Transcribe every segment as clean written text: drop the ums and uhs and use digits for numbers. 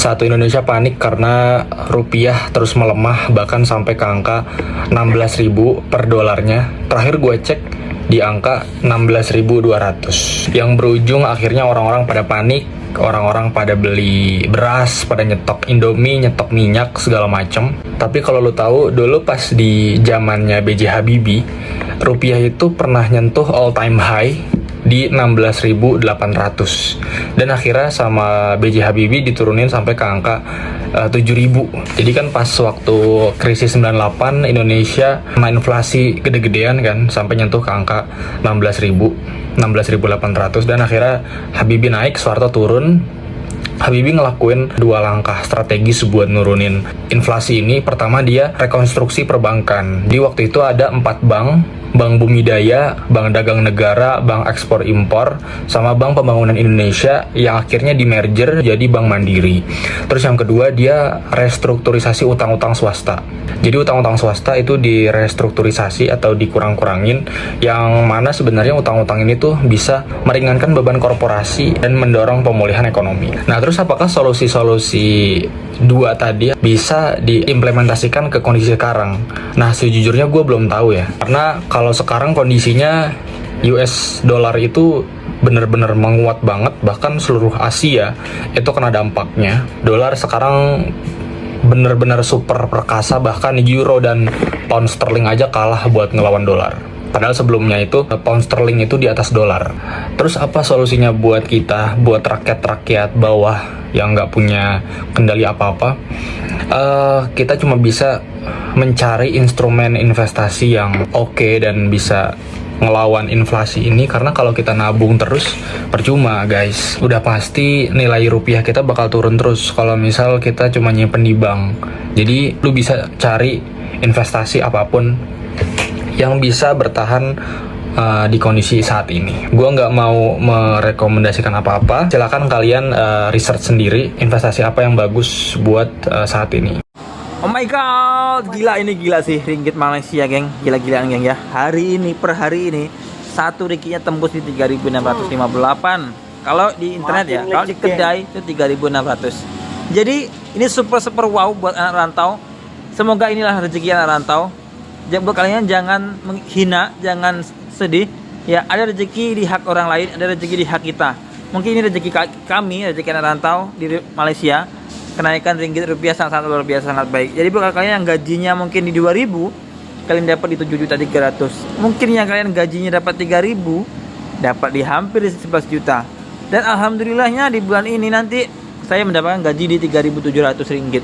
Satu Indonesia panik karena rupiah terus melemah bahkan sampai ke angka 16.000 per dolarnya. Terakhir gue cek di angka 16.200 yang berujung akhirnya orang-orang pada panik, orang-orang pada beli beras, pada nyetok Indomie, nyetok minyak segala macem. Tapi kalau lo tahu dulu pas di zamannya B.J. Habibie, rupiah itu pernah nyentuh all time high di 16.800 dan akhirnya sama B.J. Habibie diturunin sampai ke angka 7.000. Jadi kan pas waktu krisis 98 Indonesia kena inflasi gede-gedean kan sampai nyentuh ke angka 16.800 dan akhirnya Habibie naik, Soeharto turun. Habibie ngelakuin dua langkah strategis buat nurunin inflasi ini. Pertama, dia rekonstruksi perbankan. Di waktu itu ada 4 bank, Bank Bumidaya, Bank Dagang Negara, Bank Ekspor Impor, sama Bank Pembangunan Indonesia yang akhirnya di-merger jadi Bank Mandiri. Terus yang kedua, dia restrukturisasi utang-utang swasta. Jadi utang-utang swasta itu direstrukturisasi atau dikurang-kurangin, yang mana sebenarnya utang-utang ini tuh bisa meringankan beban korporasi dan mendorong pemulihan ekonomi. Nah, terus apakah solusi-solusi dua tadi bisa diimplementasikan ke kondisi sekarang? Nah, sejujurnya gue belum tahu ya. Karena kalau sekarang kondisinya US dollar itu benar-benar menguat banget, bahkan seluruh Asia itu kena dampaknya. Dolar sekarang benar-benar super perkasa, bahkan euro dan pound sterling aja kalah buat ngelawan dolar. Padahal sebelumnya itu pound sterling itu di atas dolar. Terus apa solusinya buat kita, buat rakyat-rakyat bawah yang nggak punya kendali apa-apa? Kita cuma bisa mencari instrumen investasi yang oke dan bisa ngelawan inflasi ini, karena kalau kita nabung terus percuma guys. Udah pasti nilai rupiah kita bakal turun terus kalau misal kita cuma nyimpen di bank. Jadi lu bisa cari investasi apapun yang bisa bertahan di kondisi saat ini. Gua nggak mau merekomendasikan apa-apa. Silakan kalian research sendiri investasi apa yang bagus buat saat ini. Oh my god, gila sih ringgit Malaysia, geng. Gila-gilaan, geng ya. Hari ini, per hari ini, satu ringkitnya tembus di 3.658. Kalau di internet ya, kalau di kedai itu 3.600. Jadi ini super wow buat anak rantau. Semoga inilah rezeki anak rantau. Buat kalian jangan menghina, jangan sedih. Ya, ada rezeki di hak orang lain, ada rezeki di hak kita. Mungkin ini rezeki kami, rezeki anak rantau di Malaysia. Kenaikan ringgit rupiah sangat luar biasa, sangat baik. Jadi buat kalian yang gajinya mungkin di 2.000, kalian dapat di 7.300.000. Mungkin yang kalian gajinya dapat 3.000, dapat di hampir 11 juta. Dan alhamdulillahnya di bulan ini nanti saya mendapatkan gaji di 3.700 ringgit.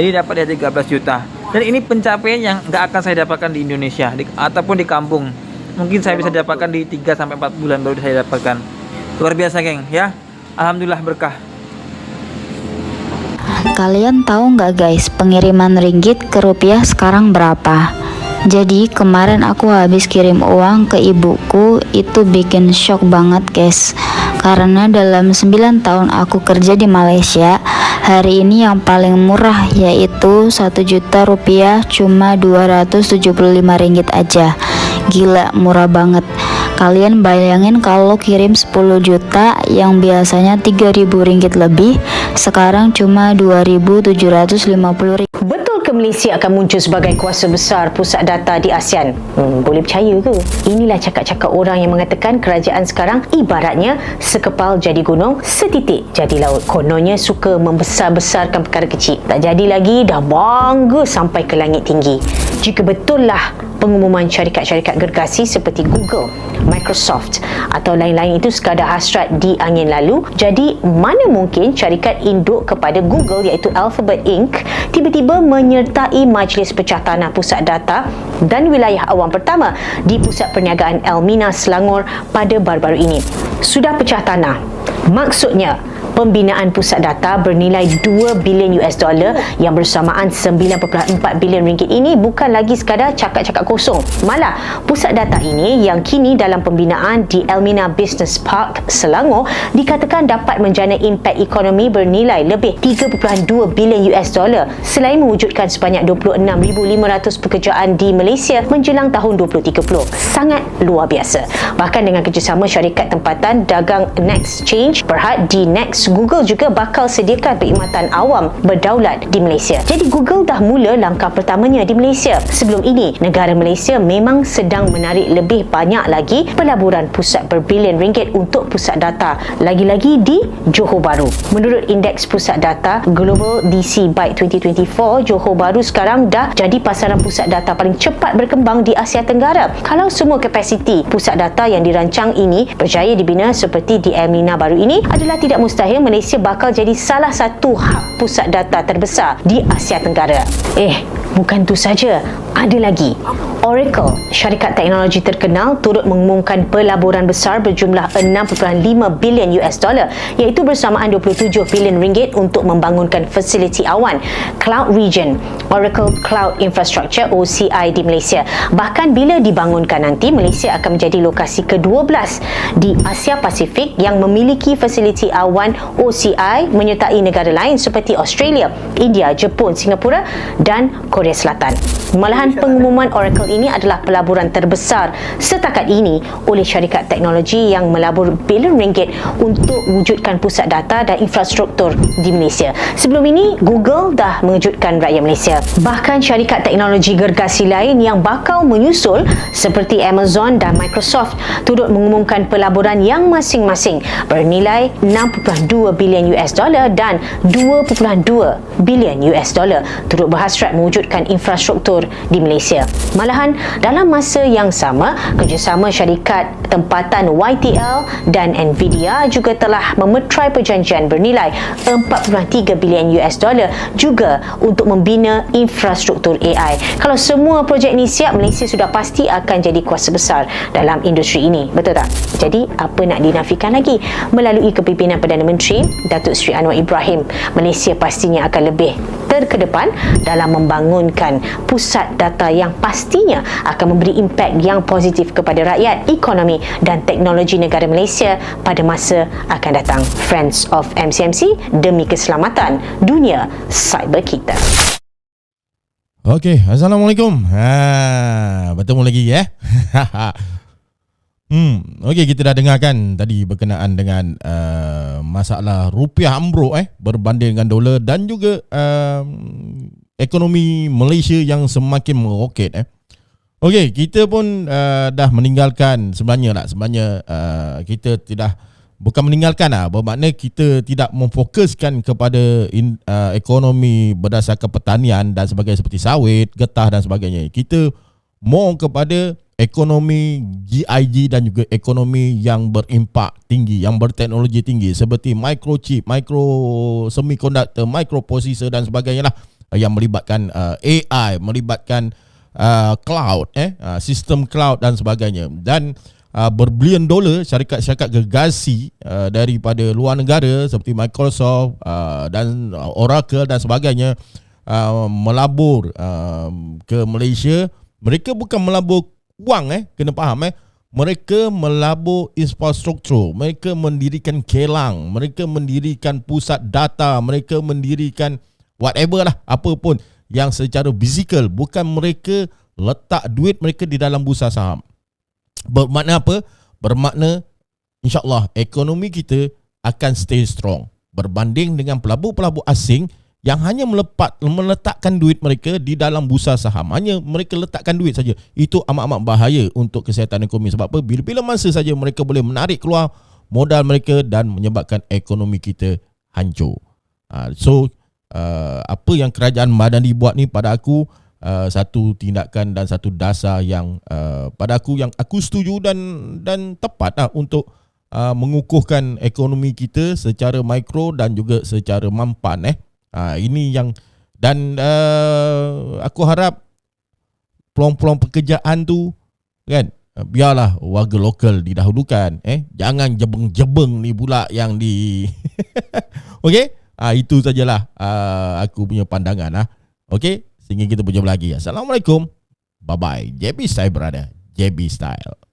Jadi dapat di 13 juta. Dan ini pencapaian yang nggak akan saya dapatkan di Indonesia ataupun di kampung. Mungkin saya bisa dapatkan di 3-4 bulan baru saya dapatkan. Luar biasa, geng ya. Alhamdulillah berkah. Kalian tahu nggak guys, pengiriman ringgit ke rupiah sekarang berapa? Jadi kemarin aku habis kirim uang ke ibuku, itu bikin shock banget guys. Karena dalam 9 tahun aku kerja di Malaysia, hari ini yang paling murah yaitu 1 juta rupiah cuma 275 ringgit aja. Gila, murah banget. Kalian bayangin kalau kirim 10 juta yang biasanya 3.000 ringgit lebih, sekarang cuma 2.750 ringgit. Betul ke Malaysia akan muncul sebagai kuasa besar pusat data di ASEAN? Boleh percaya ke? Inilah cakap-cakap orang yang mengatakan kerajaan sekarang ibaratnya sekepal jadi gunung, setitik jadi laut. Kononnya suka membesar-besarkan perkara kecil. Tak jadi lagi, dah bangga sampai ke langit tinggi. Jika betullah pengumuman syarikat-syarikat gergasi seperti Google, Microsoft atau lain-lain itu sekadar hasrat di angin lalu, jadi mana mungkin syarikat induk kepada Google iaitu Alphabet Inc. tiba-tiba menyertai Majlis Pecah Tanah Pusat Data dan Wilayah Awam Pertama di Pusat Perniagaan Elmina, Selangor pada baru-baru ini. Sudah pecah tanah. Maksudnya pembinaan pusat data bernilai 2 bilion US dollar yang bersamaan 9.4 bilion ringgit ini bukan lagi sekadar cakap-cakap kosong. Malah, pusat data ini yang kini dalam pembinaan di Elmina Business Park, Selangor dikatakan dapat menjana impak ekonomi bernilai lebih 3.2 bilion US dollar selain mewujudkan sebanyak 26,500 pekerjaan di Malaysia menjelang tahun 2030. Sangat luar biasa. Bahkan dengan kerjasama syarikat tempatan dagang Next Change, Berhad di Next Plus, Google juga bakal sediakan perkhidmatan awam berdaulat di Malaysia. Jadi Google dah mula langkah pertamanya di Malaysia. Sebelum ini, negara Malaysia memang sedang menarik lebih banyak lagi pelaburan pusat berbilion ringgit untuk pusat data, lagi-lagi di Johor Bahru. Menurut Indeks Pusat Data Global DC Byte 2024, Johor Bahru sekarang dah jadi pasaran pusat data paling cepat berkembang di Asia Tenggara. Kalau semua kapasiti pusat data yang dirancang ini berjaya dibina seperti di Elmina baru ini, adalah tidak mustahil Malaysia bakal jadi salah satu hub pusat data terbesar di Asia Tenggara. Bukan tu saja, ada lagi. Oracle, syarikat teknologi terkenal, turut mengumumkan pelaburan besar berjumlah 6.5 bilion US dollar, iaitu bersamaan 27 bilion ringgit untuk membangunkan fasiliti awan Cloud Region, Oracle Cloud Infrastructure OCI di Malaysia. Bahkan bila dibangunkan nanti, Malaysia akan menjadi lokasi ke-12 di Asia Pasifik yang memiliki fasiliti awan OCI menyertai negara lain seperti Australia, India, Jepun, Singapura dan Korea Selatan. Malahan pengumuman Oracle ini adalah pelaburan terbesar setakat ini oleh syarikat teknologi yang melabur bilion ringgit untuk wujudkan pusat data dan infrastruktur di Malaysia. Sebelum ini, Google dah mengejutkan rakyat Malaysia. Bahkan syarikat teknologi gergasi lain yang bakal menyusul seperti Amazon dan Microsoft turut mengumumkan pelaburan yang masing-masing bernilai 6.2 bilion US dollar dan 2.2 bilion US dollar turut berhasrat mewujudkan infrastruktur di Malaysia. Malahan dalam masa yang sama, kerjasama syarikat tempatan YTL dan Nvidia juga telah memetrai perjanjian bernilai 4.3 bilion US dollar juga untuk membina infrastruktur AI. Kalau semua projek ini siap, Malaysia sudah pasti akan jadi kuasa besar dalam industri ini. Betul tak? Jadi apa nak dinafikan lagi? Melalui kepimpinan Perdana Menteri Datuk Seri Anwar Ibrahim, Malaysia pastinya akan lebih terkedepan dalam membangunkan pusat data yang pastinya akan memberi impak yang positif kepada rakyat, ekonomi dan teknologi negara Malaysia pada masa akan datang. Friends of MCMC, demi keselamatan dunia cyber kita. Okey, Assalamualaikum. Bertemu lagi ya. Okey, kita dah dengarkan tadi berkenaan dengan masalah rupiah ambruk berbanding dengan dolar dan juga ekonomi Malaysia yang semakin meroket. Okey, kita pun dah meninggalkan sebenarnya kita tidak bukan meninggalkan bermakna kita tidak memfokuskan kepada ekonomi berdasarkan pertanian dan sebagainya seperti sawit, getah dan sebagainya. Kita more kepada ekonomi GIG dan juga ekonomi yang berimpak tinggi, yang berteknologi tinggi seperti microchip, micro semiconductor, microprocessor dan sebagainya lah, yang melibatkan AI, melibatkan cloud, sistem cloud dan sebagainya. Dan berbilion dolar syarikat-syarikat gergasi daripada luar negara seperti Microsoft dan Oracle dan sebagainya melabur ke Malaysia. Mereka bukan melabur wang, kena faham, mereka melabur infrastruktur, mereka mendirikan kilang, mereka mendirikan pusat data, mereka mendirikan whatever lah, apa pun yang secara fizikal, bukan mereka letak duit mereka di dalam bursa saham. Bermakna apa? Bermakna insyaAllah ekonomi kita akan stay strong berbanding dengan pelabur-pelabur asing yang hanya meletakkan duit mereka di dalam bursa saham. Hanya mereka letakkan duit saja. Itu amat-amat bahaya untuk kesihatan ekonomi. Sebab apa? Bila masa saja mereka boleh menarik keluar modal mereka dan menyebabkan ekonomi kita hancur. Apa yang kerajaan Madani buat ni pada aku satu tindakan dan satu dasar yang pada aku yang aku setuju dan tepat untuk mengukuhkan ekonomi kita secara mikro dan juga secara mampan. Ini yang dan aku harap peluang-peluang pekerjaan tu kan, biarlah warga lokal didahulukan. Jangan jebeng-jebeng ni pula yang di okey, itu sajalah aku punya pandangan. Okey, sehingga kita berjumpa lagi. Assalamualaikum. Bye bye. JB Style brother. JB Style.